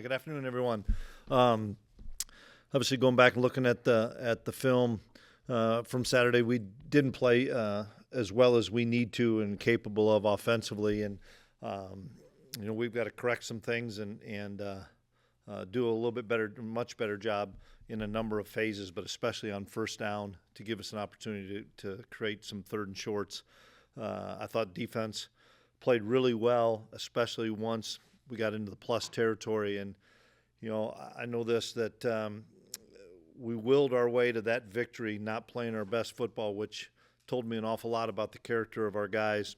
Good afternoon, everyone. Obviously, going back and looking at the film from Saturday, we didn't play as well as we need to and capable of offensively, and we've got to correct some things and do a little bit better, much better job in a number of phases, but especially on first down to give us an opportunity to create some third and shorts. I thought defense played really well, especially once we got into the plus territory. And, I know that we willed our way to that victory, not playing our best football, which told me an awful lot about the character of our guys.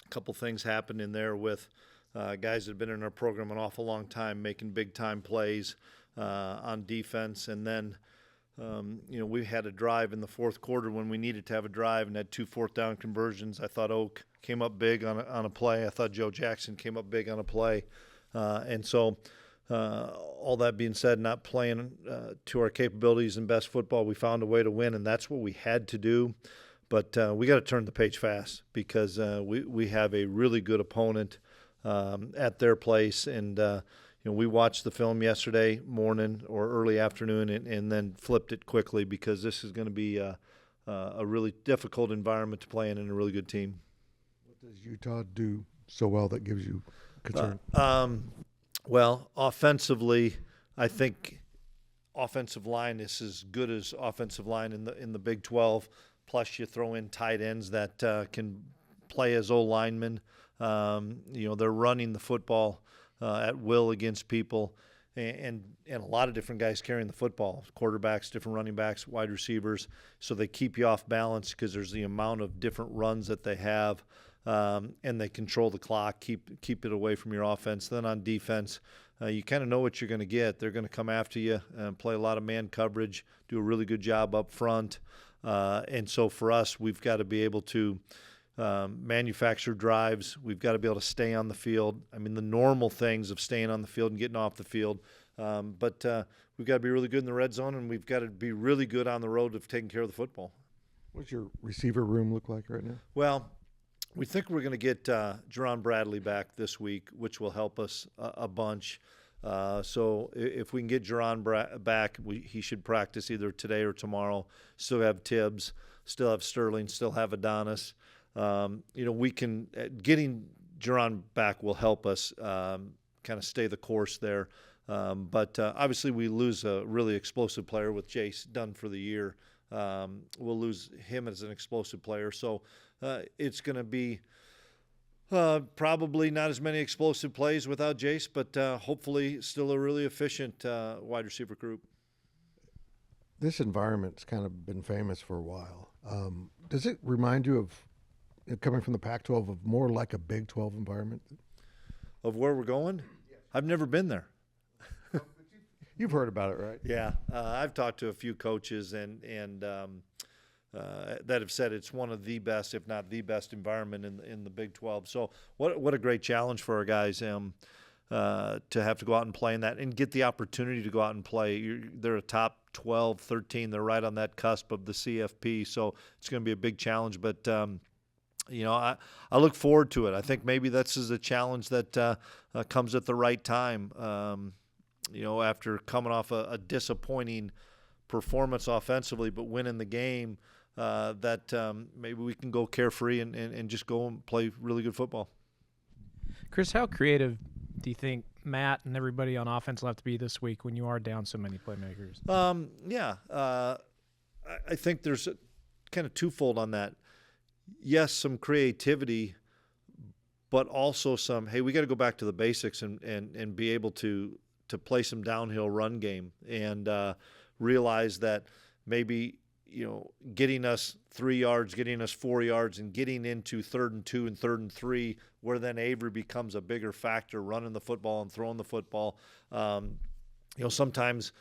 A couple things happened in there with guys that have been in our program an awful long time, making big-time plays on defense. And then, we had a drive in the fourth quarter when we needed to have a drive and had 2 fourth-down conversions. I thought Oak came up big on a play. I thought Joe Jackson came up big on a play. And so all that being said, not playing to our capabilities and best football, we found a way to win, and that's what we had to do. But we got to turn the page fast because we have a really good opponent at their place. And, we watched the film yesterday morning or early afternoon and then flipped it quickly because this is going to be a really difficult environment to play in and a really good team. What does Utah do so well that gives you concern? Well, offensively, I think offensive line is as good as offensive line in the Big 12. Plus, you throw in tight ends that can play as O-linemen. They're running the football at will against people, and a lot of different guys carrying the football, quarterbacks, different running backs, wide receivers, so they keep you off balance because there's the amount of different runs that they have, and they control the clock, keep it away from your offense. Then on defense, you kind of know what you're going to get. They're going to come after you and play a lot of man coverage, do a really good job up front, and so for us, we've got to be able to manufacture drives. We've got to be able to stay on the field. I mean, the normal things of staying on the field and getting off the field. But we've got to be really good in the red zone, and we've got to be really good on the road of taking care of the football. What's your receiver room look like right now? Well, we think we're going to get Jerron Bradley back this week, which will help us a bunch. So if we can get Jerron back, he should practice either today or tomorrow. Still have Tibbs, still have Sterling, still have Adonis. We can getting Jerron back will help us kind of stay the course there. But obviously we lose a really explosive player with Jace done for the year. We'll lose him as an explosive player. So it's going to be probably not as many explosive plays without Jace, but hopefully still a really efficient wide receiver group. This environment's kind of been famous for a while. Does it remind you of, coming from the Pac-12, of more like a Big 12 environment? Of where we're going? Yes. I've never been there. You've heard about it, right? Yeah. I've talked to a few coaches and that have said it's one of the best, if not the best environment in the Big 12. So what a great challenge for our guys to have to go out and play in that and get the opportunity to go out and play. They're a top 12, 13. They're right on that cusp of the CFP. So it's going to be a big challenge. But I look forward to it. I think maybe this is a challenge that comes at the right time. After coming off a disappointing performance offensively, but winning the game, that maybe we can go carefree and just go and play really good football. Chris, how creative do you think Matt and everybody on offense will have to be this week when you are down so many playmakers? I think there's kind of twofold on that. Yes, some creativity, but also some, hey, we got to go back to the basics and be able to play some downhill run game and realize that maybe, getting us 3 yards, getting us 4 yards, and getting into 3rd and 2 and 3rd and 3, where then Avery becomes a bigger factor running the football and throwing the football. Sometimes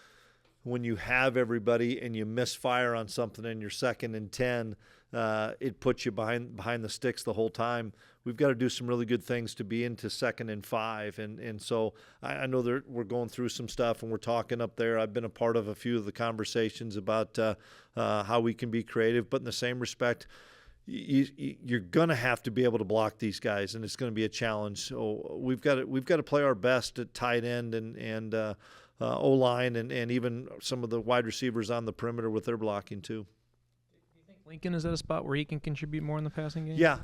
when you have everybody and you misfire on something and you're 2nd and 10, it puts you behind the sticks the whole time. We've got to do some really good things to be into 2nd and 5. And so I know that we're going through some stuff and we're talking up there. I've been a part of a few of the conversations about how we can be creative. But in the same respect, you're going to have to be able to block these guys, and it's going to be a challenge. So we've got to play our best at tight end and O-line and even some of the wide receivers on the perimeter with their blocking too. Do you think Lincoln is at a spot where he can contribute more in the passing game? Yeah,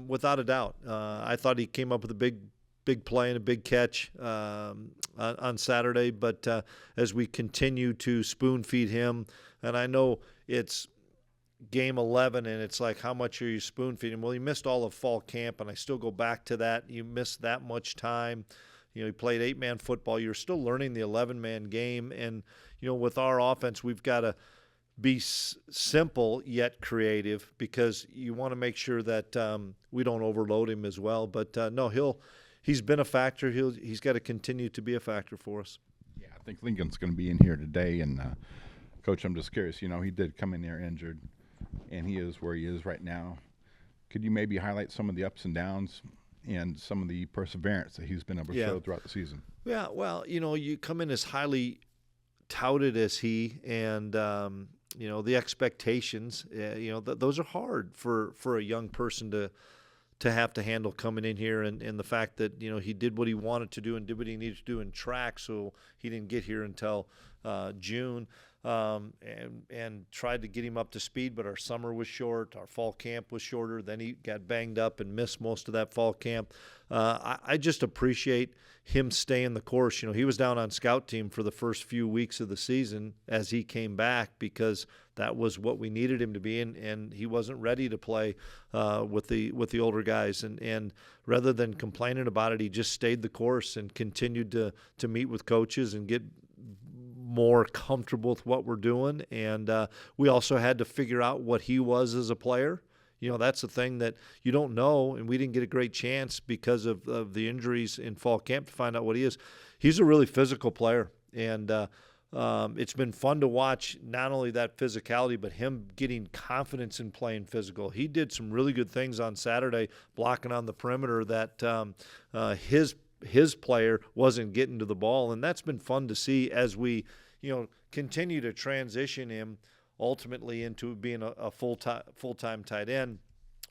without a doubt. I thought he came up with a big play and a big catch on Saturday, but as we continue to spoon feed him, and I know it's game 11 and it's like, how much are you spoon feeding? Well, he missed all of fall camp, and I still go back to that. You missed that much time. He played 8-man football. You're still learning the 11-man game, and with our offense, we've got to be simple yet creative, because you want to make sure that we don't overload him as well. But no, he's been a factor. He's got to continue to be a factor for us. Yeah, I think Lincoln's going to be in here today. And Coach, I'm just curious. He did come in there injured, and he is where he is right now. Could you maybe highlight some of the ups and downs and some of the perseverance that he's been able to show throughout the season? Yeah, well, you come in as highly touted as he, and the expectations, those are hard for a young person to have to handle coming in here, and the fact that he did what he wanted to do and did what he needed to do in track, so he didn't get here until June, and tried to get him up to speed, but our summer was short, our fall camp was shorter, then he got banged up and missed most of that fall camp. I just appreciate him staying the course. He was down on scout team for the first few weeks of the season as he came back, because that was what we needed him to be, and he wasn't ready to play with the older guys. And rather than complaining about it, he just stayed the course and continued to meet with coaches and get more comfortable with what we're doing. And we also had to figure out what he was as a player. That's the thing that you don't know, and we didn't get a great chance because of the injuries in fall camp to find out what he is. He's a really physical player, and it's been fun to watch not only that physicality, but him getting confidence in playing physical. He did some really good things on Saturday, blocking on the perimeter that his player wasn't getting to the ball, and that's been fun to see as we continue to transition him ultimately into being a full-time tight end.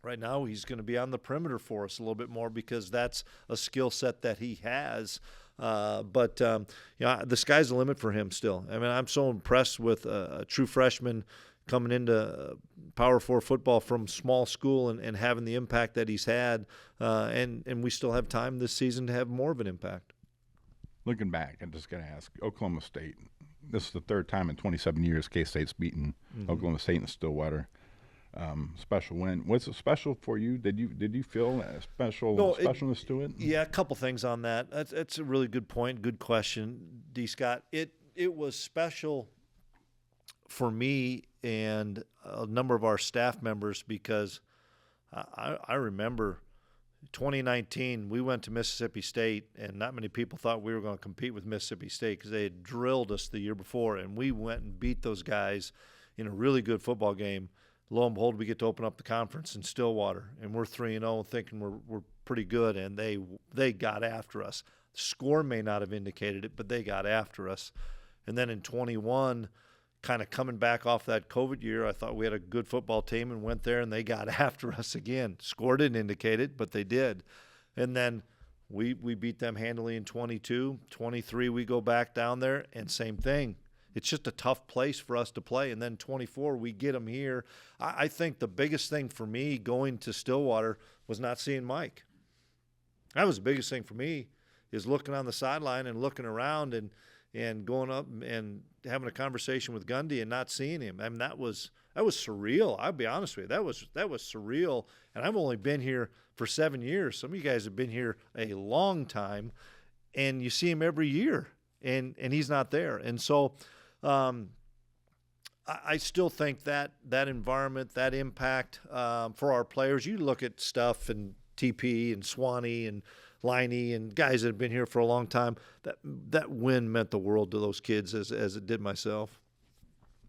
Right now he's going to be on the perimeter for us a little bit more, because that's a skill set that he has. But the sky's the limit for him still. I mean, I'm so impressed with a true freshman coming into Power 4 football from small school and having the impact that he's had. And we still have time this season to have more of an impact. Looking back, I'm just going to ask, Oklahoma State, this is the third time in 27 years K-State's beaten Oklahoma State and Stillwater. Special win. Was it special for you? Did you feel a specialness to it? Yeah, a couple things on that. That's a really good point. Good question, D. Scott. It was special for me and a number of our staff members, because I remember 2019 we went to Mississippi State, and not many people thought we were going to compete with Mississippi State because they had drilled us the year before, and we went and beat those guys in a really good football game. Lo and behold, we get to open up the conference in Stillwater, and we're 3-0, thinking we're pretty good, and they got after us. The score may not have indicated it, but they got after us. And then in 21, kind of coming back off that COVID year, I thought we had a good football team, and went there and they got after us again. Score didn't indicate it, but they did. And then we beat them handily in 22. 23, we go back down there, and same thing. It's just a tough place for us to play. And then 24, we get them here. I think the biggest thing for me going to Stillwater was not seeing Mike. That was the biggest thing for me, is looking on the sideline and looking around and going up and having a conversation with Gundy and not seeing him. I mean, that was surreal. I'll be honest with you. That was surreal. And I've only been here for 7 years. Some of you guys have been here a long time, and you see him every year, and he's not there. And so I still think that environment, that impact for our players. You look at stuff and TP and Swanee and Liney and guys that have been here for a long time. That win meant the world to those kids as it did myself.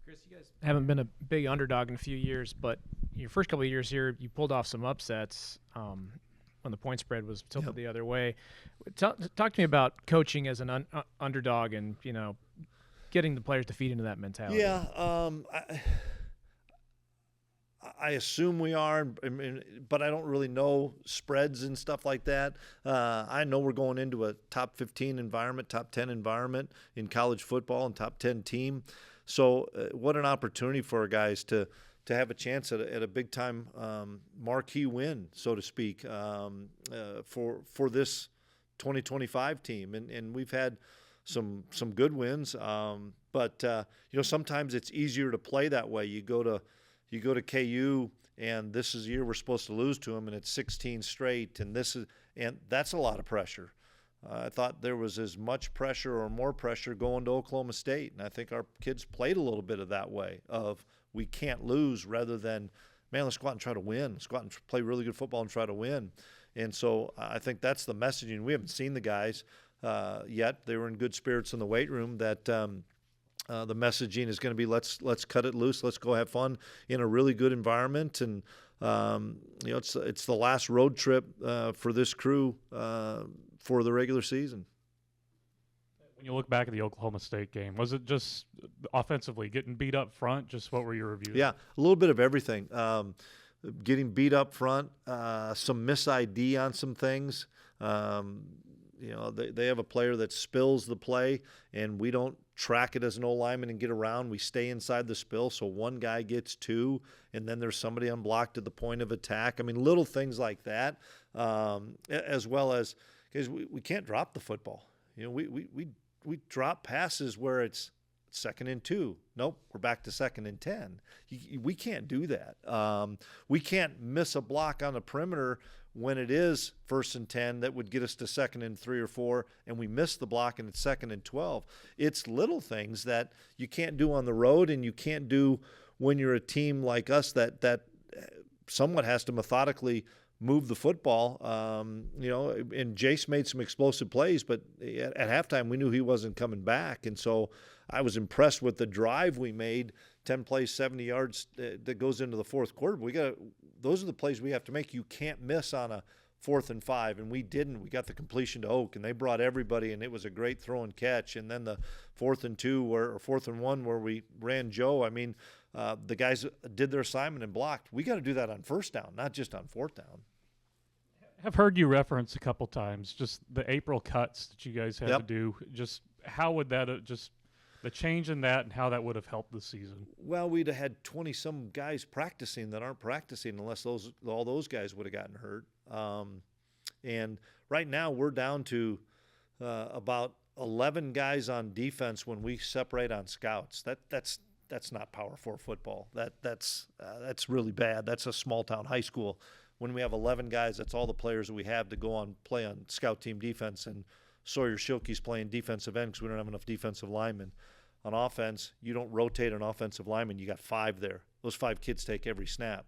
Chris, you guys haven't been a big underdog in a few years, but your first couple of years here, you pulled off some upsets when the point spread was tilted the other way. Talk to me about coaching as an underdog and getting the players to feed into that mentality. Yeah, I assume we are, but I don't really know spreads and stuff like that. I know we're going into a top 15 environment, top 10 environment in college football and top 10 team. So what an opportunity for our guys to have a chance at a big time marquee win, so to speak, for this 2025 team. And we've had some good wins, but sometimes it's easier to play that way. You go to KU, and this is the year we're supposed to lose to them, and it's 16 straight, and that's a lot of pressure. I thought there was as much pressure or more pressure going to Oklahoma State, and I think our kids played a little bit of that way of we can't lose rather than, man, let's go out and try to win. Let's go out and play really good football and try to win. And so I think that's the messaging. We haven't seen the guys yet. They were in good spirits in the weight room that the messaging is going to be let's cut it loose. Let's go have fun in a really good environment. And, it's the last road trip for this crew for the regular season. When you look back at the Oklahoma State game, was it just offensively getting beat up front? Just what were your reviews? Yeah, a little bit of everything. Getting beat up front, some mis-ID on some things. They have a player that spills the play, and we don't track it as an O-lineman and get around. We stay inside the spill, so one guy gets two, and then there's somebody unblocked at the point of attack. I mean, little things like that, as well as because we can't drop the football. We drop passes where it's 2nd and 2. Nope, we're back to 2nd and 10. We can't do that. We can't miss a block on the perimeter when it is 1st and 10 that would get us to 2nd and 3 or 4, and we miss the block and it's 2nd and 12. It's little things that you can't do on the road, and you can't do when you're a team like us that somewhat has to methodically move the football. And Jace made some explosive plays, but at halftime we knew he wasn't coming back. And so I was impressed with the drive we made, 10 plays, 70 yards that goes into the fourth quarter. Those are the plays we have to make. You can't miss on a 4th and 5, and we didn't. We got the completion to Oak, and they brought everybody, and it was a great throw and catch. And then the 4th and 2 or 4th and 1 where we ran Joe. I mean, the guys did their assignment and blocked. We got to do that on 1st down, not just on 4th down. I've heard you reference a couple times just the April cuts that you guys had Yep. to do. Just how would that the change in that and how that would have helped the season? Well, we'd have had 20-some guys practicing that aren't practicing unless all those guys would have gotten hurt. And right now we're down to about 11 guys on defense when we separate on scouts. That's not Power 4 football. That's really bad. That's a small town high school. When we have 11 guys, that's all the players that we have to go on play on scout team defense. And Sawyer Schilke's playing defensive end because we don't have enough defensive linemen. On offense, you don't rotate an offensive lineman. You got 5 there. Those 5 kids take every snap.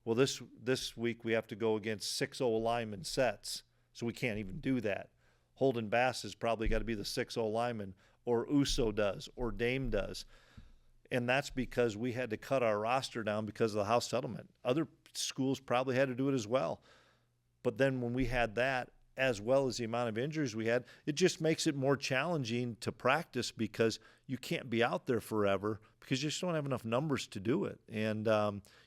Well, this week we have to go against 6 lineman sets, so we can't even do that. Holden Bass has probably got to be the 6 lineman, or Uso does, or Dame does. And that's because we had to cut our roster down because of the house settlement. Other schools probably had to do it as well. But then when we had that, as well as the amount of injuries we had, it just makes it more challenging to practice because you can't be out there forever because you just don't have enough numbers to do it. And,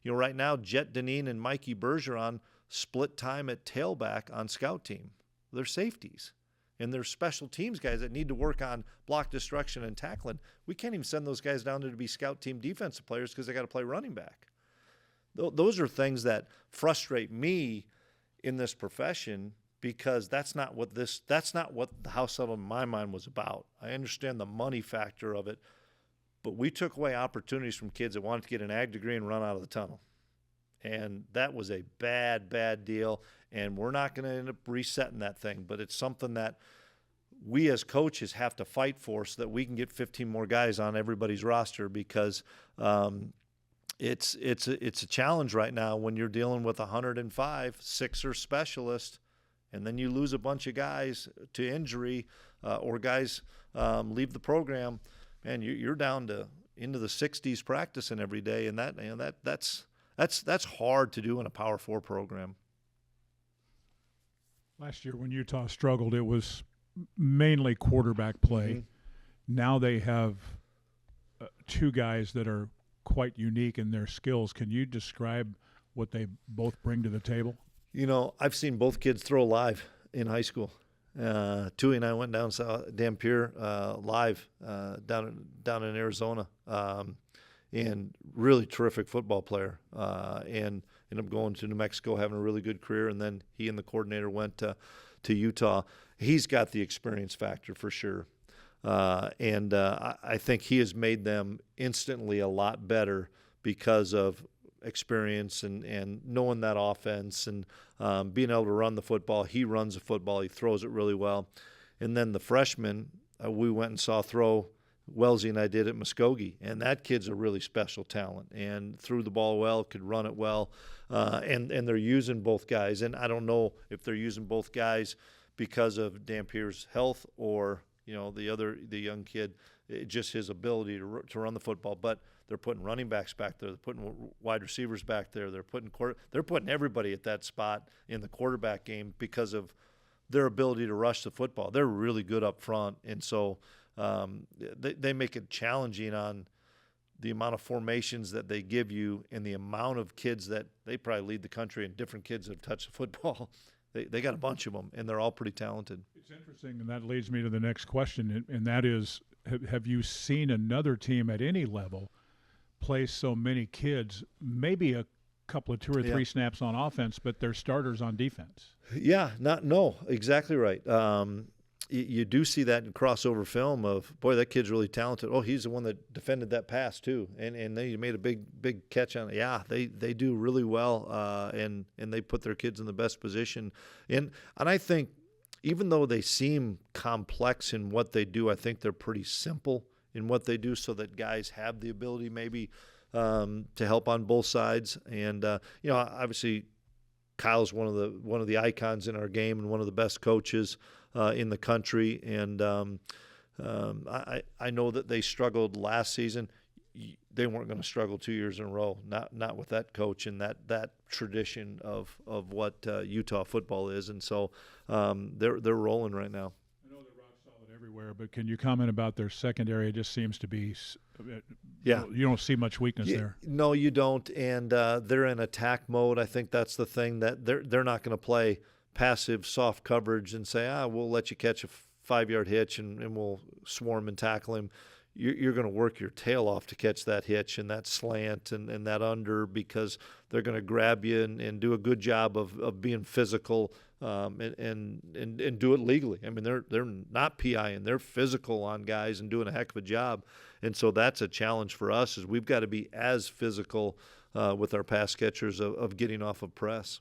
right now, Jet Deneen and Mikey Bergeron split time at tailback on scout team. They're safeties. And they're special teams guys that need to work on block destruction and tackling. We can't even send those guys down there to be scout team defensive players because they got to play running back. Those are things that frustrate me in this profession because that's not what the house settlement in my mind was about. I understand the money factor of it, but we took away opportunities from kids that wanted to get an ag degree and run out of the tunnel. And that was a bad, bad deal, and we're not going to end up resetting that thing, but it's something that we as coaches have to fight for so that we can get 15 more guys on everybody's roster because it's a challenge right now when you're dealing with 105 6er specialists, and then you lose a bunch of guys to injury or guys leave the program, and you're down to into the 60s practicing every day, and that's hard to do in a Power 4 program. Last year when Utah struggled, it was mainly quarterback play. Mm-hmm. Now they have 2 guys that are quite unique in their skills. Can you describe what they both bring to the table? You know, I've seen both kids throw live in high school. Tui and I went down to Dampier live down in Arizona, and really terrific football player. And ended up going to New Mexico, having a really good career. And then he and the coordinator went to Utah. He's got the experience factor for sure. And I think he has made them instantly a lot better because of experience and knowing that offense and being able to run the football. He runs the football. He throws it really well. And then the freshman, we went and saw throw, Wellesley and I did at Muskogee, and that kid's a really special talent and threw the ball well, could run it well, and they're using both guys. And I don't know if they're using both guys because of Dampier's health or the young kid, just his ability to run the football. But they're putting running backs back there. They're putting wide receivers back there. They're putting everybody at that spot in the quarterback game because of their ability to rush the football. They're really good up front, and so they make it challenging on the amount of formations that they give you and the amount of kids that they probably lead the country and different kids that have touched the football. They got a bunch of them, and they're all pretty talented. It's interesting, and that leads me to the next question, and that is, have you seen another team at any level play so many kids, maybe a couple of 2 or 3 snaps on offense, but they're starters on defense? Yeah, exactly right. You do see that in crossover film of, boy, that kid's really talented. Oh, he's the one that defended that pass too, and they made a big catch on it. Yeah, they do really well, and they put their kids in the best position. And I think even though they seem complex in what they do, I think they're pretty simple in what they do, so that guys have the ability maybe to help on both sides. And obviously, Kyle's one of the icons in our game and one of the best coaches in the country. And I know that they struggled last season. They weren't going to struggle 2 years in a row, not with that coach and that tradition of what Utah football is. And so they're rolling right now. I know they're rock solid everywhere, but can you comment about their secondary? It just seems to be Yeah. You don't see much weakness there. No, you don't. And they're in attack mode. I think that's the thing, that they're not going to play passive soft coverage and say, we'll let you catch a 5-yard hitch and we'll swarm and tackle him. You're going to work your tail off to catch that hitch and that slant and that under, because they're going to grab you and do a good job of being physical and do it legally. I mean, they're not PIing, they're physical on guys and doing a heck of a job. And so that's a challenge for us, is we've got to be as physical with our pass catchers of getting off of press.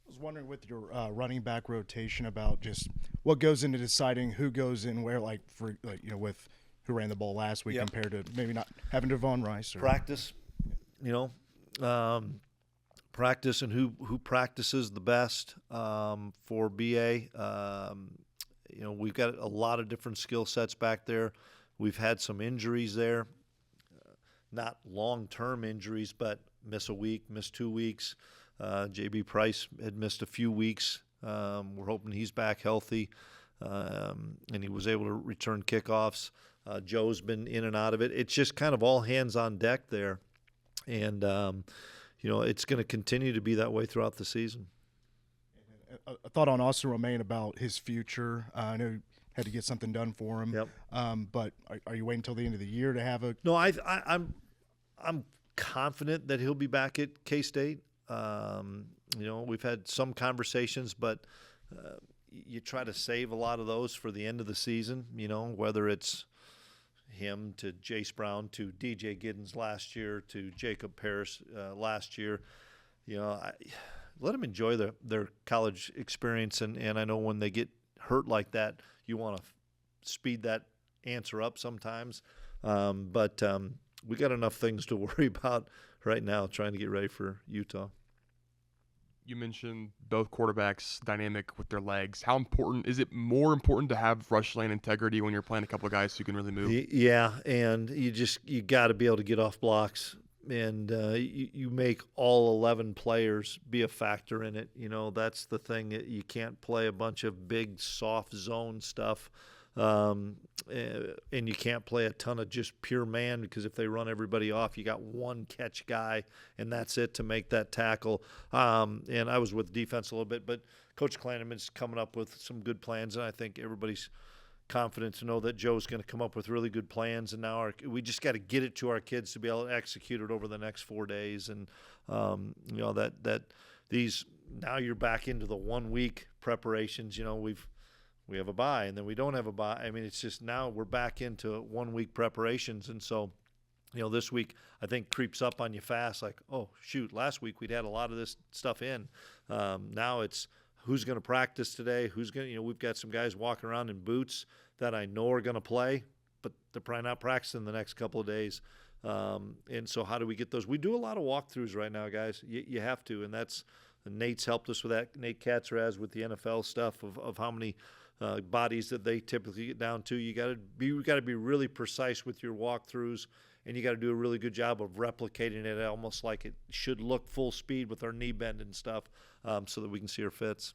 I was wondering, with your running back rotation, about just what goes into deciding who goes in where, with who ran the ball last week compared to maybe not having Devon Rice. Practice, practice and who practices the best for BA. We've got a lot of different skill sets back there. We've had some injuries there, not long-term injuries, but miss a week, miss 2 weeks. J.B. Price had missed a few weeks. We're hoping he's back healthy, and he was able to return kickoffs. Joe's been in and out of it. It's just kind of all hands on deck there, and it's going to continue to be that way throughout the season. A thought on Austin Romaine about his future. I know you had to get something done for him. Yep. But are you waiting until the end of the year to have a? No, I'm confident that he'll be back at K-State. We've had some conversations, but you try to save a lot of those for the end of the season. Whether it's him to Jace Brown to DJ Giddens last year to Jacob Parrish last year. Let them enjoy their college experience. And I know when they get hurt like that, you want to speed that answer up sometimes. But we got enough things to worry about right now trying to get ready for Utah. You mentioned both quarterbacks dynamic with their legs. How important is it? More important to have rush lane integrity when you're playing a couple of guys who can really move? Yeah, and you got to be able to get off blocks, and you make all 11 players be a factor in it. That's the thing. You can't play a bunch of big soft zone stuff and you can't play a ton of just pure man, because if they run everybody off, you got one catch guy, and that's it to make that tackle. And I was with defense a little bit, but Coach Klieman's coming up with some good plans, and I think everybody's confident to know that Joe's going to come up with really good plans. And now we just got to get it to our kids to be able to execute it over the next 4 days. And now you're back into the 1 week preparations. We have a bye, and then we don't have a bye. I mean, it's just now we're back into 1 week preparations. And so, this week I think creeps up on you fast. Like, oh shoot, last week we'd had a lot of this stuff in. Now it's who's going to practice today? Who's going to, we've got some guys walking around in boots that I know are going to play, but they're probably not practicing the next couple of days. And so how do we get those? We do a lot of walkthroughs right now, guys. You have to, and Nate's helped us with that. Nate Katzeraz with the NFL stuff of how many bodies that they typically get down to. You got to be really precise with your walkthroughs, and you got to do a really good job of replicating it almost like it should look full speed with our knee bend and stuff, so that we can see our fits.